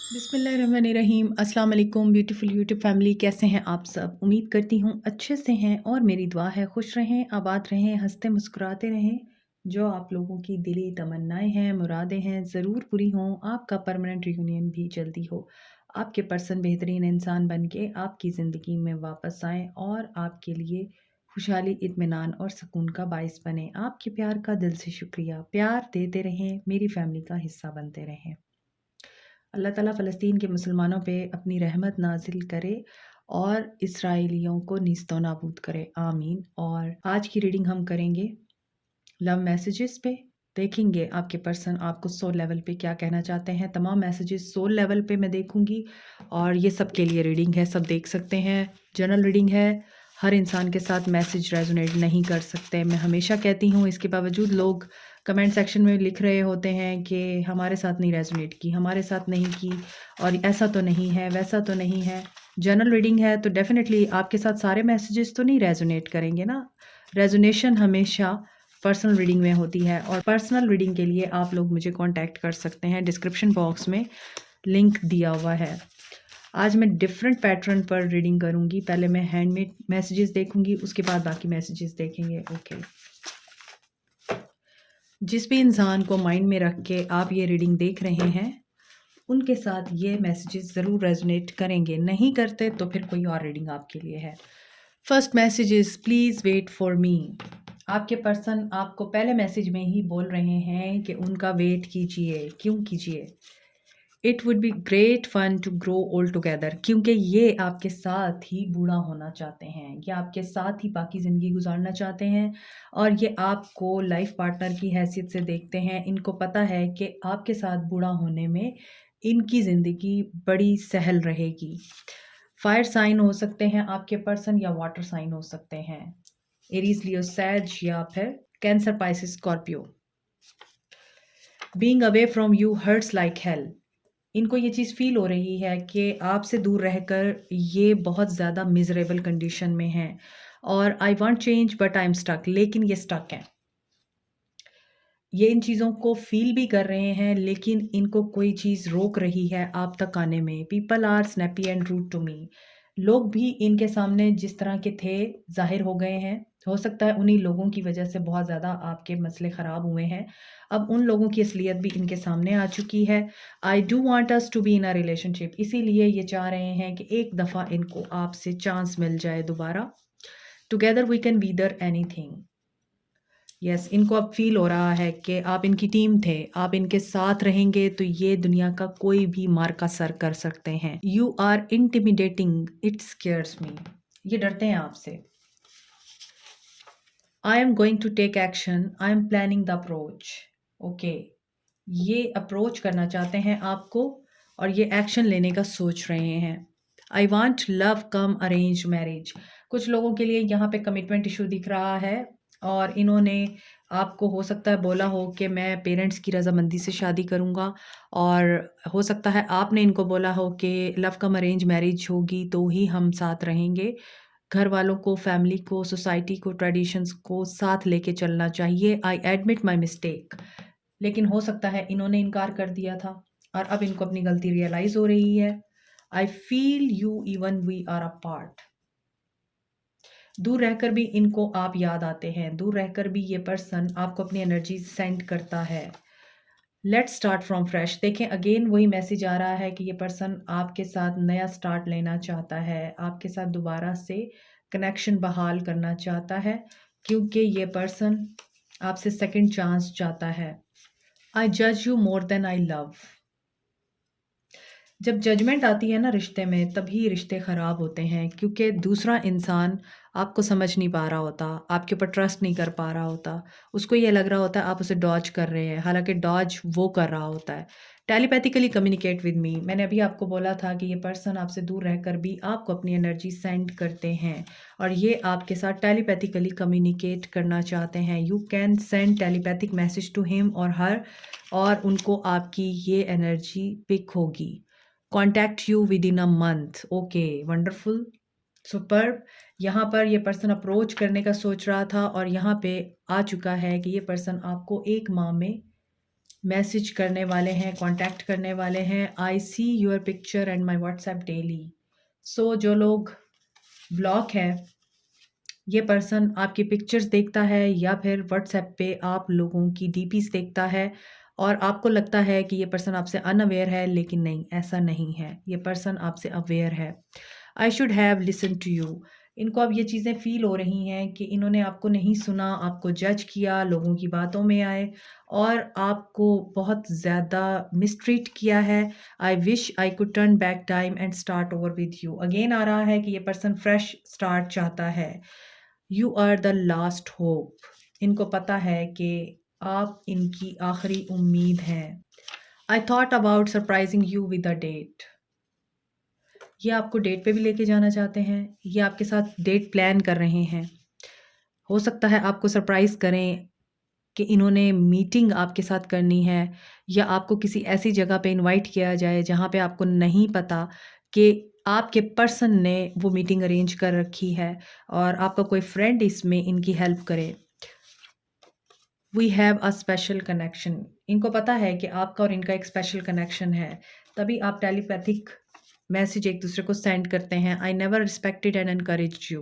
बिस्मिल्लाहिर्रहमानिर्रहीम। अस्सलाम वालेकुम ब्यूटीफुल यूट्यूब फैमिली, कैसे हैं आप सब? उम्मीद करती हूँ अच्छे से हैं और मेरी दुआ है खुश रहें, आबाद रहें, हंसते मुस्कुराते रहें। जो आप लोगों की दिली तमन्नाएं हैं, मुरादें हैं, ज़रूर पूरी हों। आपका परमानेंट रियूनियन भी जल्दी हो। आपके पर्सन बेहतरीन इंसान बन के आपकी ज़िंदगी में वापस आएँ और आपके लिए खुशहाली, इत्मीनान और सुकून का बायस बने। आपके प्यार का दिल से शुक्रिया। प्यार देते रहें, मेरी फैमिली का हिस्सा बनते रहें। अल्लाह ताला फ़लस्तीन के मुसलमानों पे अपनी रहमत नाज़िल करे और इसराइलियों को नीस्तो नाबूद करे, आमीन। और आज की रीडिंग हम करेंगे लव मैसेजेस पे। देखेंगे आपके पर्सन आपको सोल लेवल पे क्या कहना चाहते हैं। तमाम मैसेजेस सोल लेवल पे मैं देखूंगी और ये सब के लिए रीडिंग है, सब देख सकते हैं। जनरल रीडिंग है, हर इंसान के साथ मैसेज रेजोनेट नहीं कर सकते। मैं हमेशा कहती हूँ, इसके बावजूद लोग कमेंट सेक्शन में लिख रहे होते हैं कि हमारे साथ नहीं रेजोनेट की, हमारे साथ नहीं की, और ऐसा तो नहीं है, वैसा तो नहीं है। जनरल रीडिंग है तो डेफिनेटली आपके साथ सारे मैसेजेस तो नहीं रेजोनेट करेंगे ना। रेजोनेशन हमेशा पर्सनल रीडिंग में होती है और पर्सनल रीडिंग के लिए आप लोग मुझे कांटेक्ट कर सकते हैं। डिस्क्रिप्शन बॉक्स में लिंक दिया हुआ है। आज मैं डिफरेंट पैटर्न पर रीडिंग करूंगी। पहले मैं हैंडमेड मैसेजेस देखूंगी, उसके बाद बाकी मैसेजेस देखेंगे। ओके, जिस भी इंसान को माइंड में रख के आप ये रीडिंग देख रहे हैं, उनके साथ ये मैसेजेस ज़रूर रेजोनेट करेंगे। नहीं करते तो फिर कोई और रीडिंग आपके लिए है। First message is please wait for me. आपके पर्सन आपको पहले मैसेज में ही बोल रहे हैं कि उनका वेट कीजिए। क्यों कीजिए? It would be great fun to grow old together, क्योंकि ये आपके साथ ही बूढ़ा होना चाहते हैं, ये आपके साथ ही बाकी ज़िंदगी गुजारना चाहते हैं और ये आपको लाइफ पार्टनर की हैसियत से देखते हैं। इनको पता है कि आपके साथ बूढ़ा होने में इनकी ज़िंदगी बड़ी सहल रहेगी। फायर साइन हो सकते हैं आपके पर्सन या वाटर साइन हो सकते हैं, एरीज, लियो, सैज या फिर Cancer, Pisces, Scorpio. Being away from you hurts like hell. इनको ये चीज़ फील हो रही है कि आपसे दूर रहकर ये बहुत ज़्यादा मिजरेबल कंडीशन में हैं और I want change but I am stuck, लेकिन ये स्टक हैं। ये इन चीज़ों को फील भी कर रहे हैं, लेकिन इनको कोई चीज़ रोक रही है आप तक आने में। People are snappy and rude to me. लोग भी इनके सामने जिस तरह के थे ज़ाहिर हो गए हैं। हो सकता है उन्हीं लोगों की वजह से बहुत ज़्यादा आपके मसले ख़राब हुए हैं। अब उन लोगों की असलियत भी इनके सामने आ चुकी है। I do want us to be in a relationship, इसीलिए ये चाह रहे हैं कि एक दफ़ा इनको आपसे चांस मिल जाए दोबारा। Together we can weather anything. Yes, इनको अब फील हो रहा है कि आप इनकी टीम थे, आप इनके साथ रहेंगे तो ये दुनिया का कोई भी मार का सर कर सकते हैं। You are intimidating, it scares me. ये डरते हैं आपसे। I am going to take action, I am planning the approach. Okay, ये अप्रोच करना चाहते हैं आपको और ये एक्शन लेने का सोच रहे हैं। I want love come arrange marriage. कुछ लोगों के लिए यहाँ पे कमिटमेंट इशू दिख रहा है और इन्होंने आपको हो सकता है बोला हो कि मैं पेरेंट्स की रजामंदी से शादी करूँगा, और हो सकता है आपने इनको बोला हो कि लव कम अरेंज मैरिज होगी तो ही हम साथ रहेंगे। घर वालों को, फैमिली को, सोसाइटी को, ट्रेडिशंस को साथ लेके चलना चाहिए। I admit my mistake. लेकिन हो सकता है इन्होंने इनकार कर दिया था और अब इनको अपनी गलती रियलाइज हो रही है। I feel you even we are a part. दूर रहकर भी इनको आप याद आते हैं, दूर रहकर भी ये पर्सन आपको अपनी एनर्जी सेंड करता है। Let's start from fresh. देखें, अगेन वही मैसेज आ रहा है कि ये पर्सन आपके साथ नया स्टार्ट लेना चाहता है, आपके साथ दोबारा से कनेक्शन बहाल करना चाहता है, क्योंकि ये पर्सन आपसे सेकंड चांस चाहता है। आई जज you more than I love. जब जजमेंट आती है ना रिश्ते में, तभी रिश्ते ख़राब होते हैं, क्योंकि दूसरा इंसान आपको समझ नहीं पा रहा होता, आपके ऊपर ट्रस्ट नहीं कर पा रहा होता। उसको ये लग रहा होता है आप उसे डॉज कर रहे हैं, हालांकि डॉज वो कर रहा होता है। Telepathically communicate with me. मैंने अभी आपको बोला था कि ये पर्सन आपसे दूर रहकर भी आपको अपनी एनर्जी सेंड करते हैं और ये आपके साथ टेलीपैथिकली कम्युनिकेट करना चाहते हैं। You can send telepathic message to him और हर, और उनको आपकी ये एनर्जी पिक होगी। Contact you within a month. Okay, wonderful, superb. यहाँ पर ये पर्सन अप्रोच करने का सोच रहा था और यहाँ पे आ चुका है कि ये पर्सन आपको 1 माह में मैसेज करने वाले हैं, कांटेक्ट करने वाले हैं। I see your picture and my WhatsApp daily. So जो लोग ब्लॉक है, ये पर्सन आपकी पिक्चर्स देखता है या फिर व्हाट्सएप पे आप लोगों की डीपीज देखता है और आपको लगता है कि ये पर्सन आपसे अनअवेयर है, लेकिन नहीं, ऐसा नहीं है। ये पर्सन आपसे अवेयर है। I should have listen to you. इनको अब ये चीज़ें फ़ील हो रही हैं कि इन्होंने आपको नहीं सुना, आपको जज किया, लोगों की बातों में आए और आपको बहुत ज़्यादा मिसट्रीट किया है। I wish I could turn back time and start over with you. Again आ रहा है कि ये पर्सन फ्रेश स्टार्ट चाहता है। You are the last hope. इनको पता है कि आप इनकी आखिरी उम्मीद हैं। I thought about surprising you with a date. ये आपको डेट पे भी लेके जाना चाहते हैं। ये आपके साथ डेट प्लान कर रहे हैं। हो सकता है आपको सरप्राइज़ करें कि इन्होंने मीटिंग आपके साथ करनी है या आपको किसी ऐसी जगह पे इनवाइट किया जाए जहाँ पे आपको नहीं पता कि आपके पर्सन ने वो मीटिंग अरेंज कर रखी है और आपका कोई फ्रेंड इसमें इनकी हेल्प करे। We have a special connection. इनको पता है कि आपका और इनका एक स्पेशल कनेक्शन है, तभी आप टेलीपैथिक मैसेज एक दूसरे को सेंड करते हैं। I never respected and encourage you.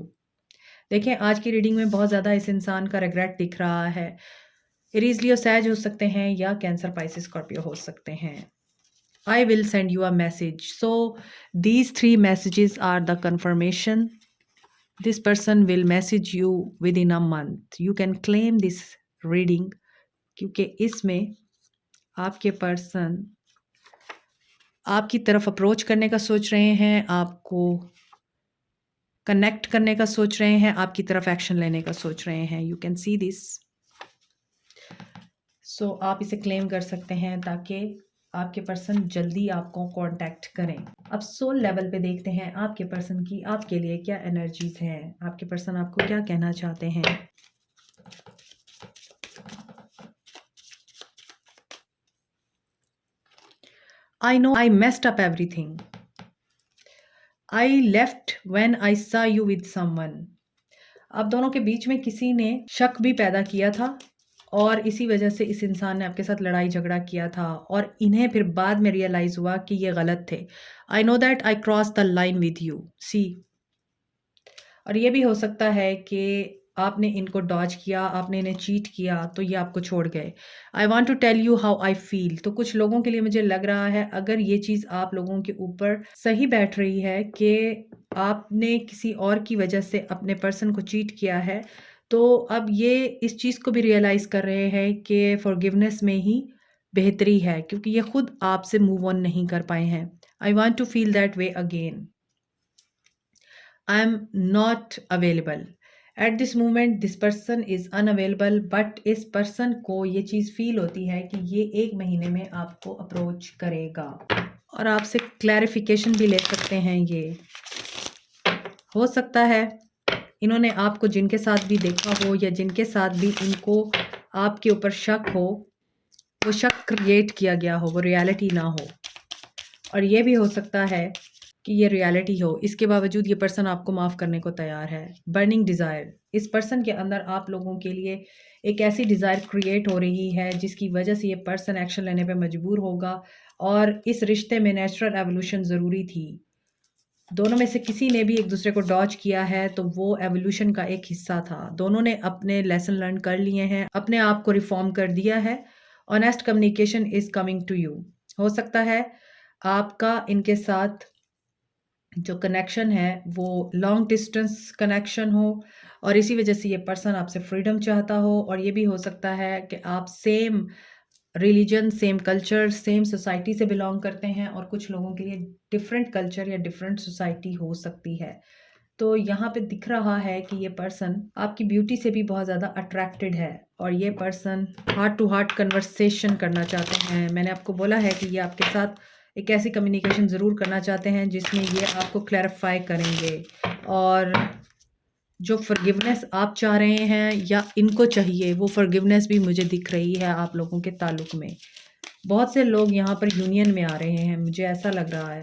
देखिए, आज की रीडिंग में बहुत ज़्यादा इस इंसान का रिग्रेट दिख रहा है। एरीज लियो सैज हो सकते हैं या कैंसर पाइसिस स्कॉर्पियो हो सकते हैं। I will send you a message. So these 3 messages are the confirmation. This person will message you within a month. You can claim this reading क्योंकि इसमें आपके पर्सन आपकी तरफ अप्रोच करने का सोच रहे हैं, आपको कनेक्ट करने का सोच रहे हैं, आपकी तरफ एक्शन लेने का सोच रहे हैं। You can see this. So आप इसे क्लेम कर सकते हैं ताकि आपके पर्सन जल्दी आपको कांटेक्ट करें। अब सोल लेवल पे देखते हैं आपके पर्सन की आपके लिए क्या एनर्जीज हैं। आपके पर्सन आपको क्या कहना चाहते हैं। I know I messed up everything. I left when I सा यू विद समवन। आप दोनों के बीच में किसी ने शक भी पैदा किया था और इसी वजह से इस इंसान ने आपके साथ लड़ाई झगड़ा किया था और इन्हें फिर बाद में रियलाइज़ हुआ कि ये गलत थे। I know that I cross the line with you. See, और ये भी हो सकता है कि आपने इनको डॉज किया, आपने इन्हें चीट किया तो ये आपको छोड़ गए। I want to tell you how I feel. तो कुछ लोगों के लिए मुझे लग रहा है अगर ये चीज़ आप लोगों के ऊपर सही बैठ रही है कि आपने किसी और की वजह से अपने पर्सन को चीट किया है, तो अब ये इस चीज़ को भी रियलाइज़ कर रहे हैं कि फॉरगिवनेस में ही बेहतरी है क्योंकि ये खुद आपसे मूव ऑन नहीं कर पाए हैं। I want to feel that way again. I am not available. At this moment, this person is unavailable, but इस person को ये चीज़ फील होती है कि ये 1 महीने में आपको अप्रोच करेगा और आपसे क्लैरिफिकेशन भी ले सकते हैं। ये हो सकता है इन्होंने आपको जिनके साथ भी देखा हो या जिनके साथ भी इनको आपके ऊपर शक हो, वो शक क्रिएट किया गया हो, वो रियलिटी ना हो। और ये भी हो सकता है कि ये रियलिटी हो, इसके बावजूद ये पर्सन आपको माफ़ करने को तैयार है। Burning desire. इस पर्सन के अंदर आप लोगों के लिए एक ऐसी डिज़ायर क्रिएट हो रही है जिसकी वजह से ये पर्सन एक्शन लेने पे मजबूर होगा और इस रिश्ते में नेचुरल एवोल्यूशन ज़रूरी थी। दोनों में से किसी ने भी एक दूसरे को डॉज किया है तो वो एवोल्यूशन का एक हिस्सा था। दोनों ने अपने लेसन लर्न कर लिए हैं, अपने आप को रिफॉर्म कर दिया है। Honest communication is coming to you. हो सकता है आपका इनके साथ जो कनेक्शन है वो लॉन्ग डिस्टेंस कनेक्शन हो और इसी वजह से ये पर्सन आपसे फ्रीडम चाहता हो। और ये भी हो सकता है कि आप same religion, same culture, same society से बिलोंग करते हैं और कुछ लोगों के लिए डिफरेंट कल्चर या डिफरेंट सोसाइटी हो सकती है। तो यहाँ पे दिख रहा है कि ये पर्सन आपकी ब्यूटी से भी बहुत ज़्यादा अट्रैक्टेड है और ये person heart to heart conversation करना चाहते हैं। मैंने आपको बोला है कि ये आपके साथ एक ऐसी कम्युनिकेशन ज़रूर करना चाहते हैं जिसमें ये आपको क्लैरिफाई करेंगे और जो फॉरगिवनेस आप चाह रहे हैं या इनको चाहिए वो फॉरगिवनेस भी मुझे दिख रही है आप लोगों के ताल्लुक में। बहुत से लोग यहाँ पर यूनियन में आ रहे हैं, मुझे ऐसा लग रहा है।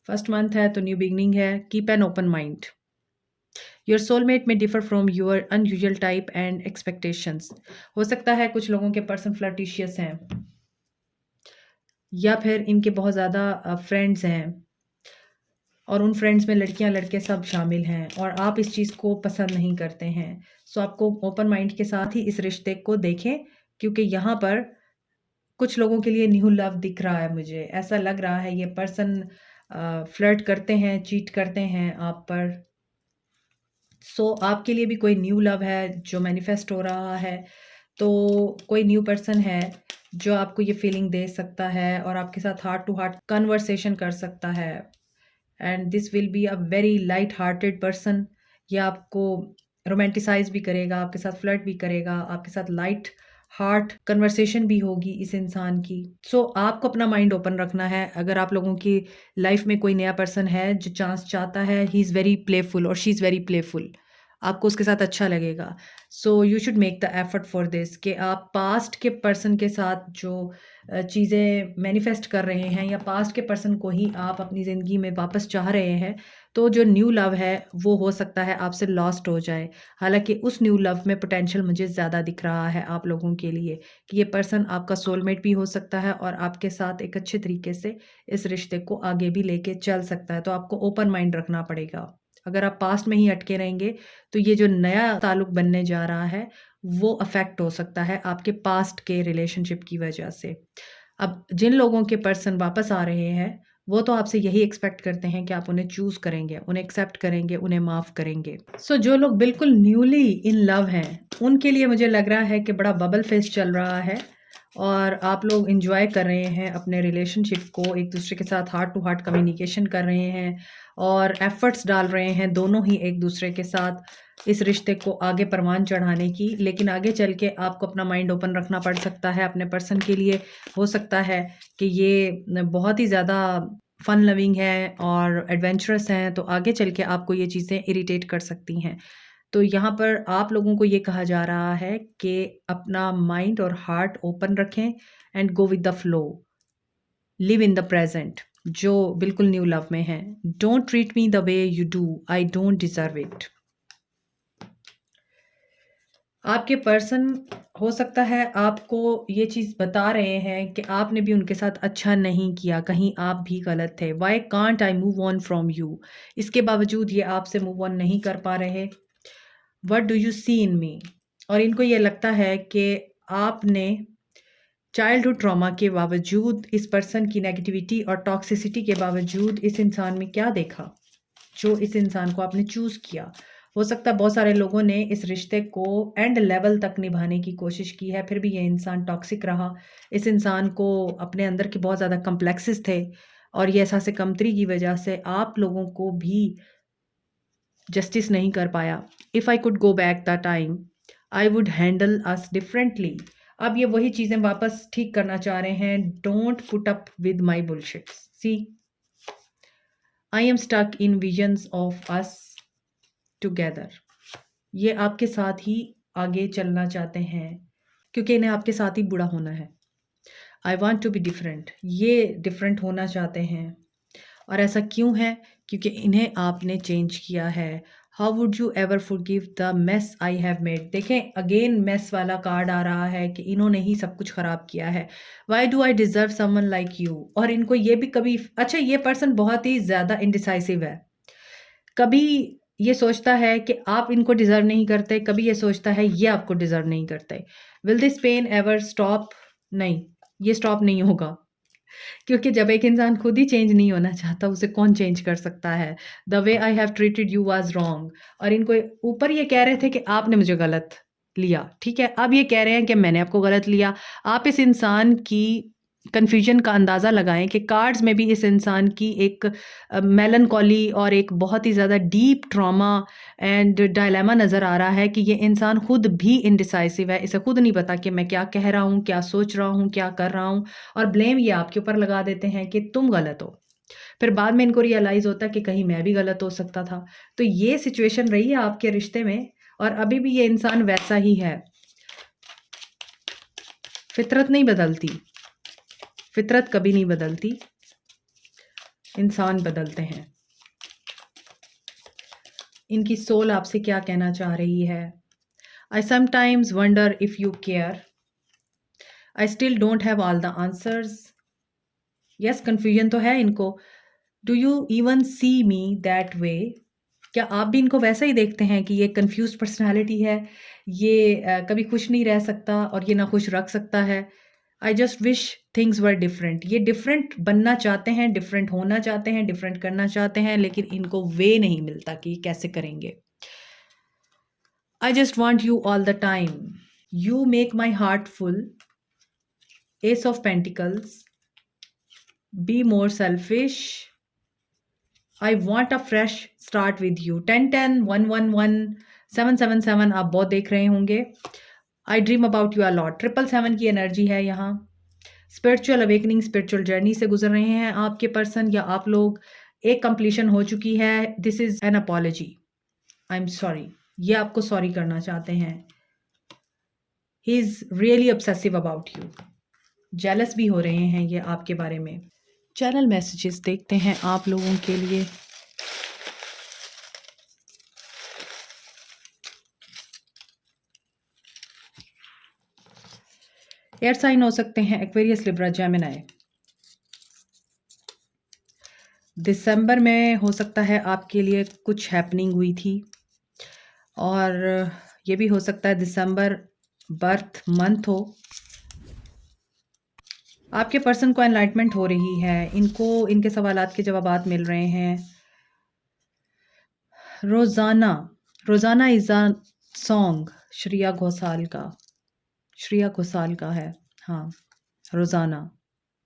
फर्स्ट मंथ है तो न्यू बिगनिंग है। Keep an open mind. Your soulmate may differ from your unusual type and expectations. हो सकता है कुछ लोगों के पर्सन फ्लर्टिशियस हैं, या फिर इनके बहुत ज़्यादा फ्रेंड्स हैं और उन फ्रेंड्स में लड़कियां लड़के सब शामिल हैं और आप इस चीज़ को पसंद नहीं करते हैं। सो आपको ओपन माइंड के साथ ही इस रिश्ते को देखें, क्योंकि यहाँ पर कुछ लोगों के लिए न्यू लव दिख रहा है। मुझे ऐसा लग रहा है ये पर्सन फ्लर्ट करते हैं, चीट करते हैं आप पर। सो आपके लिए भी कोई न्यू लव है जो मैनिफेस्ट हो रहा है। तो कोई न्यू पर्सन है जो आपको ये फीलिंग दे सकता है और आपके साथ हार्ट टू हार्ट कन्वर्सेशन कर सकता है। And this will be a very light hearted person. ये आपको रोमांटिसाइज भी करेगा, आपके साथ फ्लर्ट भी करेगा, आपके साथ लाइट हार्ट कन्वर्सेशन भी होगी इस इंसान की। सो आपको अपना माइंड ओपन रखना है। अगर आप लोगों की लाइफ में कोई नया पर्सन है जो चांस चाहता है, ही इज़ वेरी प्लेफुल और शी इज़ वेरी प्लेफुल, आपको उसके साथ अच्छा लगेगा। So you should make the effort for this कि आप पास्ट के पर्सन के साथ जो चीज़ें मैनिफेस्ट कर रहे हैं या पास्ट के पर्सन को ही आप अपनी ज़िंदगी में वापस चाह रहे हैं, तो जो न्यू लव है वो हो सकता है आपसे लॉस्ट हो जाए। हालाँकि उस न्यू लव में पोटेंशियल मुझे ज़्यादा दिख रहा है आप लोगों के लिए कि ये पर्सन आपका सोलमेट भी हो सकता है और आपके साथ एक अच्छे तरीके से इस रिश्ते को आगे भी लेके चल सकता है। तो आपको ओपन माइंड रखना पड़ेगा। अगर आप पास्ट में ही अटके रहेंगे, तो ये जो नया ताल्लुक बनने जा रहा है, वो अफ़ेक्ट हो सकता है आपके पास्ट के रिलेशनशिप की वजह से। अब जिन लोगों के पर्सन वापस आ रहे हैं, वो तो आपसे यही एक्सपेक्ट करते हैं कि आप उन्हें चूज़ करेंगे, उन्हें एक्सेप्ट करेंगे, उन्हें माफ़ करेंगे। सो जो लोग बिल्कुल न्यूली इन लव हैं, उनके लिए मुझे लग रहा है कि बड़ा बबल फेज़ चल रहा है और आप लोग एन्जॉय कर रहे हैं अपने रिलेशनशिप को, एक-दूसरे के साथ हार्ट टू हार्ट कम्युनिकेशन कर रहे हैं और एफ़र्ट्स डाल रहे हैं दोनों ही एक-दूसरे के साथ इस रिश्ते को आगे परवान चढ़ाने की। लेकिन आगे चल के आपको अपना माइंड ओपन रखना पड़ सकता है अपने पर्सन के लिए। हो सकता है कि ये बहुत ही ज़्यादा फन लविंग है और एडवेंचरस हैं, तो आगे चल के आपको ये चीज़ें इरिटेट कर सकती हैं। तो यहाँ पर आप लोगों को ये कहा जा रहा है कि अपना माइंड और हार्ट ओपन रखें and go with the flow. Live in the present, जो बिल्कुल न्यू लव में है। Don't treat me the way you do, I don't deserve it. आपके पर्सन हो सकता है आपको ये चीज़ बता रहे हैं कि आपने भी उनके साथ अच्छा नहीं किया, कहीं आप भी गलत थे। Why can't I move on from you? इसके बावजूद ये आपसे मूव ऑन नहीं कर पा रहे। व्हाट डू यू सी इन मी? और इनको ये लगता है कि आपने चाइल्डहुड ट्रॉमा के बावजूद, इस पर्सन की नेगेटिविटी और टॉक्सिसिटी के बावजूद इस इंसान में क्या देखा, जो इस इंसान को आपने चूज़ किया। हो सकता है बहुत सारे लोगों ने इस रिश्ते को एंड लेवल तक निभाने की कोशिश की है, फिर भी ये इंसान टॉक्सिक रहा। इस इंसान को अपने अंदर के बहुत ज़्यादा कॉम्प्लेक्सेस थे और ये एहसास कमतरी की वजह से आप लोगों को भी जस्टिस नहीं कर पाया। If I could go back the time, I would handle us differently. अब ये वही चीज़ें वापस ठीक करना चाह रहे हैं। Don't put up with my bullshit. See, I am stuck in visions of us together. ये आपके साथ ही आगे चलना चाहते हैं क्योंकि इन्हें आपके साथ ही बुरा होना है। I want to be different, ये डिफरेंट होना चाहते हैं। और ऐसा क्यों है? क्योंकि इन्हें आपने चेंज किया है। How would you ever forgive the mess I have made? देखें, अगेन मेस वाला कार्ड आ रहा है कि इन्होंने ही सब कुछ खराब किया है। Why do I deserve someone like you? और इनको ये भी कभी, अच्छा, ये पर्सन बहुत ही ज़्यादा इनडिसाइसिव है। कभी ये सोचता है कि आप इनको डिज़र्व नहीं करते, कभी ये सोचता है ये आपको डिज़र्व नहीं करते। Will this pain ever stop? नहीं, ये स्टॉप नहीं होगा। क्योंकि जब एक इंसान खुद ही चेंज नहीं होना चाहता, उसे कौन चेंज कर सकता है? The way I have treated you was wrong. और इनको ऊपर ये कह रहे थे कि आपने मुझे गलत लिया, ठीक है? अब ये कह रहे हैं कि मैंने आपको गलत लिया। आप इस इंसान की कन्फ्यूजन का अंदाज़ा लगाएँ कि कार्ड्स में भी इस इंसान की एक मेलनकॉली और एक बहुत ही ज़्यादा डीप ट्रॉमा एंड डायलेमा नज़र आ रहा है कि ये इंसान खुद भी इनडिसाइसिव है। इसे खुद नहीं पता कि मैं क्या कह रहा हूँ, क्या सोच रहा हूँ, क्या कर रहा हूँ, और ब्लेम ये आपके ऊपर लगा देते हैं कि तुम गलत हो। फिर बाद में इनको रियलाइज़ होता है कि कहीं मैं भी गलत हो सकता था। तो ये सिचुएशन रही है आपके रिश्ते में और अभी भी ये इंसान वैसा ही है। फितरत नहीं बदलती, फितरत कभी नहीं बदलती, इंसान बदलते हैं। इनकी सोल आपसे क्या कहना चाह रही है। I sometimes wonder if you care, I still don't have all the answers. Yes, confusion तो है इनको। Do you even see me that way, क्या आप भी इनको वैसा ही देखते हैं कि ये कंफ्यूज पर्सनालिटी है, ये कभी खुश नहीं रह सकता और ये ना खुश रख सकता है। I just wish things were different, ये डिफरेंट बनना चाहते हैं, डिफरेंट होना चाहते हैं, डिफरेंट करना चाहते हैं, लेकिन इनको वे नहीं मिलता कि कैसे करेंगे। I just want you all the time, you make my heart full, S of pentacles, be more selfish, I want a fresh start with you, 10-10-111-777 आप बहुत देख रहे होंगे। आई ड्रीम अबाउट यू अलॉट, 777 की एनर्जी है यहाँ। स्पिरिचुअल अवेकनिंग, स्पिरिचुअल जर्नी से गुजर रहे हैं आपके पर्सन या आप लोग। एक कंप्लीशन हो चुकी है, this is an apology, I am sorry, ये आपको सॉरी करना चाहते हैं। He is really obsessive about you, jealous भी हो रहे हैं ये आपके बारे में। चैनल मैसेजेस देखते हैं आप लोगों के लिए। एयर साइन हो सकते हैं एक्वेरियस, लिब्रा, जेमिनी। दिसंबर में हो सकता है आपके लिए कुछ हैपनिंग हुई थी, और ये भी हो सकता है दिसंबर बर्थ मंथ हो। आपके पर्सन को एनलाइटमेंट हो रही है, इनको इनके सवालात के जवाबात मिल रहे हैं। रोज़ाना, रोज़ाना is a song, Shreya Ghoshal का, श्रेया घोषाल का है। हाँ, रोज़ाना,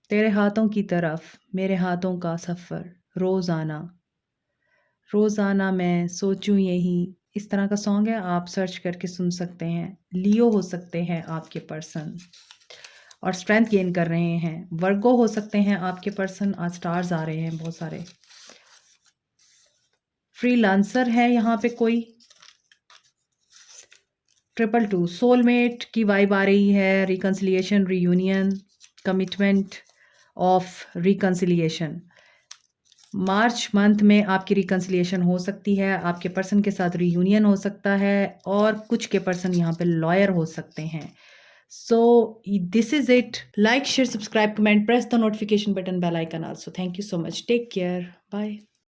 तेरे हाथों की तरफ मेरे हाथों का सफ़र, रोज़ाना, रोज़ाना मैं सोचूं यही, इस तरह का सॉन्ग है, आप सर्च करके सुन सकते हैं। लियो हो सकते हैं आपके पर्सन और स्ट्रेंथ गेन कर रहे हैं। वर्गो हो सकते हैं आपके पर्सन, आज स्टार्स आ रहे हैं बहुत सारे। फ्रीलांसर है यहाँ पे कोई। 222 सोलमेट की वाइब आ रही है, reconciliation, reunion, commitment of reconciliation. March month में आपकी रिकन्सिलिएशन हो सकती है, आपके पर्सन के साथ रीयूनियन हो सकता है, और कुछ के पर्सन यहाँ पे लॉयर हो सकते हैं। So this is it. Like, share, subscribe, comment, press the notification button, bell icon also. Thank you so much, take care, bye.